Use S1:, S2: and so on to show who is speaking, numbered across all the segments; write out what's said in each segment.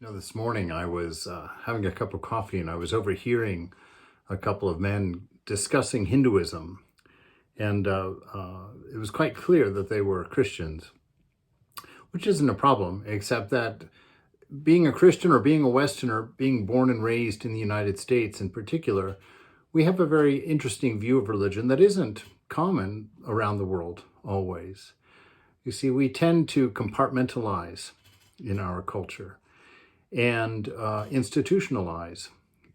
S1: This morning I was having a cup of coffee and I was overhearing a couple of men discussing Hinduism. And it was quite clear that they were Christians, which isn't a problem, except that being a Christian or being a Westerner, being born and raised in the United States in particular, we have a very interesting view of religion that isn't common around the world always. You see, we tend to compartmentalize in our culture and institutionalize.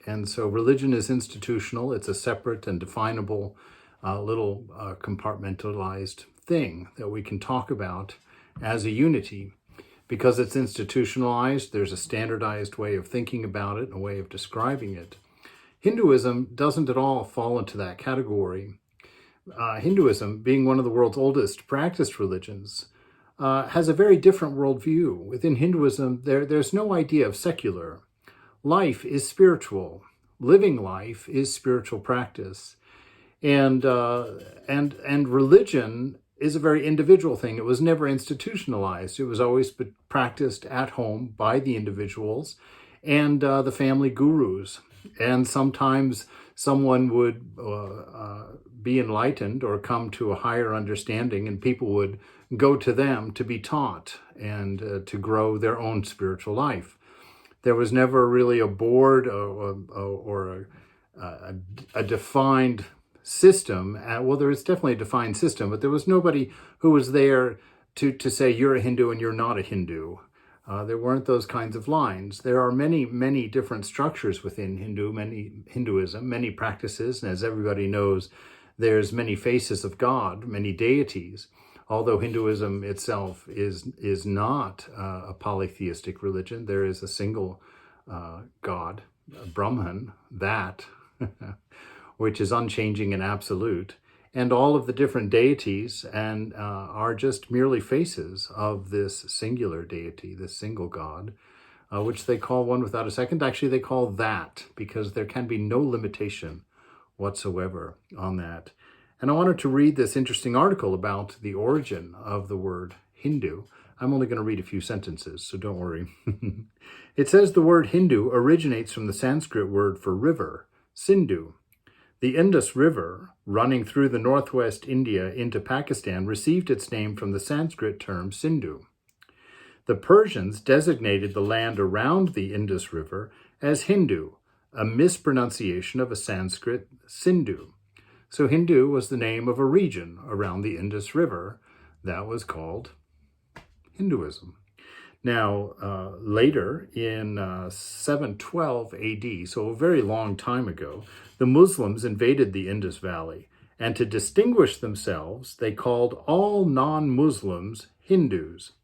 S1: And so religion is institutional. It's a separate and definable little compartmentalized thing that we can talk about as a unity. Because it's institutionalized, there's a standardized way of thinking about it, a way of describing it. Hinduism doesn't at all fall into that category. Hinduism, being one of the world's oldest practiced religions, has a very different worldview. Within Hinduism, there's no idea of secular. Life is spiritual. Living life is spiritual practice, and religion is a very individual thing. It was never institutionalized. It was always practiced at home by the individuals and the family gurus. And sometimes someone would be enlightened or come to a higher understanding, and people would go to them to be taught and to grow their own spiritual life. There was never really a board or a defined system. Well, there is definitely a defined system, but there was nobody who was there to say you're a Hindu and you're not a Hindu. There weren't those kinds of lines. There are many, many different structures within Hinduism, many practices, and as everybody knows, there's many faces of God, many deities. Although Hinduism itself is not a polytheistic religion, there is a single God, Brahman, that, which is unchanging and absolute. And all of the different deities and are just merely faces of this singular deity, this single God, which they call one without a second. Actually, they call that, because there can be no limitation whatsoever on that. And I wanted to read this interesting article about the origin of the word Hindu. I'm only going to read a few sentences, so don't worry. It says the word Hindu originates from the Sanskrit word for river, Sindhu. The Indus River, running through the northwest India into Pakistan, received its name from the Sanskrit term Sindhu. The Persians designated the land around the Indus River as Hindu, a mispronunciation of a Sanskrit Sindhu. So Hindu was the name of a region around the Indus River that was called Hinduism. Now, later in 712 AD, so a very long time ago, the Muslims invaded the Indus Valley, and to distinguish themselves, they called all non-Muslims Hindus.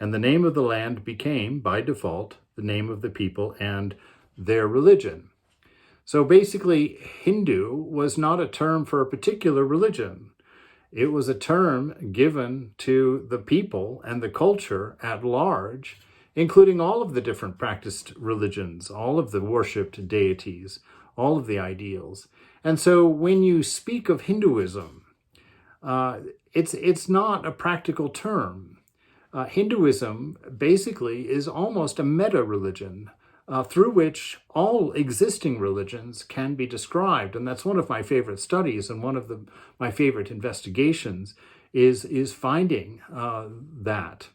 S1: And the name of the land became, by default, the name of the people and their religion. So basically, Hindu was not a term for a particular religion. It was a term given to the people and the culture at large, including all of the different practiced religions, all of the worshipped deities, all of the ideals. And so when you speak of Hinduism, it's not a practical term. Hinduism basically is almost a meta-religion, through which all existing religions can be described. And that's one of my favorite studies, and one of my favorite investigations is finding that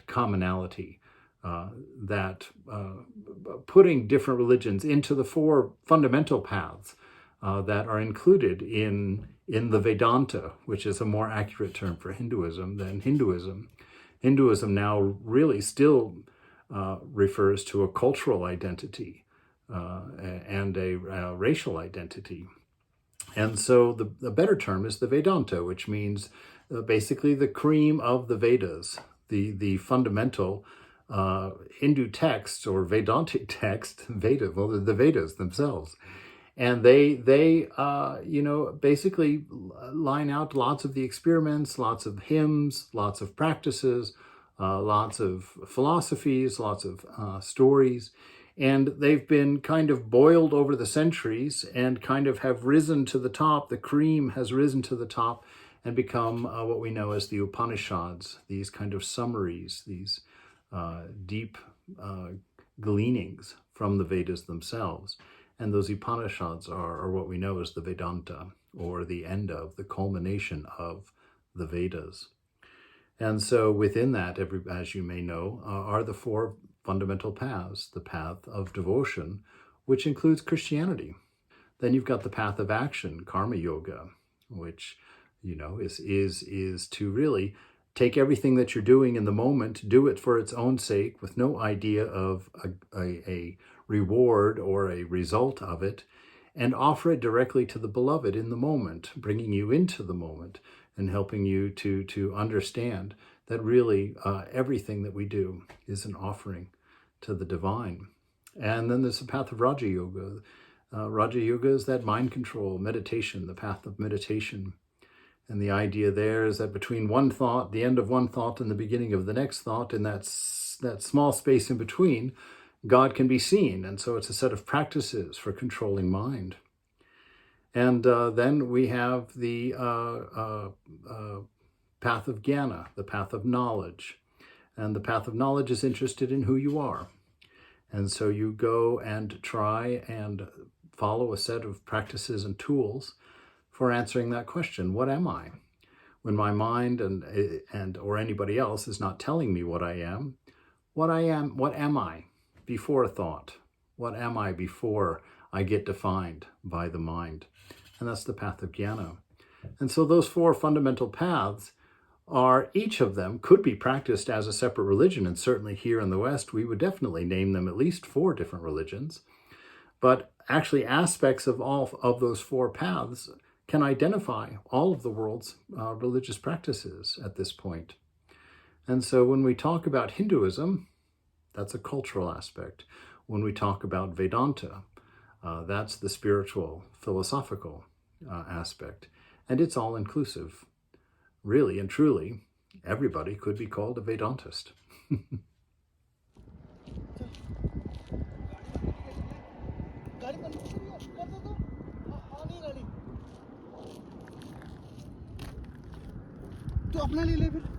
S1: commonality, that putting different religions into the four fundamental paths that are included in the Vedanta, which is a more accurate term for Hinduism than Hinduism. Hinduism now really still refers to a cultural identity and a racial identity. And so the better term is the Vedanta, which means basically the cream of the Vedas, the fundamental Hindu texts or Vedantic texts, the Vedas themselves. And they basically line out lots of the experiments, lots of hymns, lots of practices, lots of philosophies, lots of stories, and they've been kind of boiled over the centuries and kind of have risen to the top. The cream has risen to the top and become what we know as the Upanishads, these kind of summaries, these deep gleanings from the Vedas themselves. And those Upanishads are what we know as the Vedanta, or the end of, the culmination of the Vedas. And so within that, as you may know, are the four fundamental paths. The path of devotion, which includes Christianity. Then you've got the path of action, karma yoga, which, is to really take everything that you're doing in the moment, do it for its own sake, with no idea of a reward or a result of it, and offer it directly to the beloved in the moment, bringing you into the moment and helping you to understand that really everything that we do is an offering to the divine. And then there's the path of Raja Yoga. Raja Yoga is that mind control, meditation, the path of meditation. And the idea there is that between one thought, the end of one thought, and the beginning of the next thought, in that small space in between, God can be seen. And so it's a set of practices for controlling mind. And then we have the path of jnana, the path of knowledge. And the path of knowledge is interested in who you are. And so you go and try and follow a set of practices and tools for answering that question. What am I? When my mind and or anybody else is not telling me what I am, what am I before thought? What am I before I get defined by the mind? And that's the path of jnana. And so those four fundamental paths each of them could be practiced as a separate religion. And certainly here in the West, we would definitely name them at least 4 different religions. But actually aspects of all of those 4 paths can identify all of the world's religious practices at this point. And so when we talk about Hinduism, that's a cultural aspect. When we talk about Vedanta, that's the spiritual, philosophical aspect. And it's all inclusive. Really and truly, everybody could be called a Vedantist.
S2: तो अपना ले ले फिर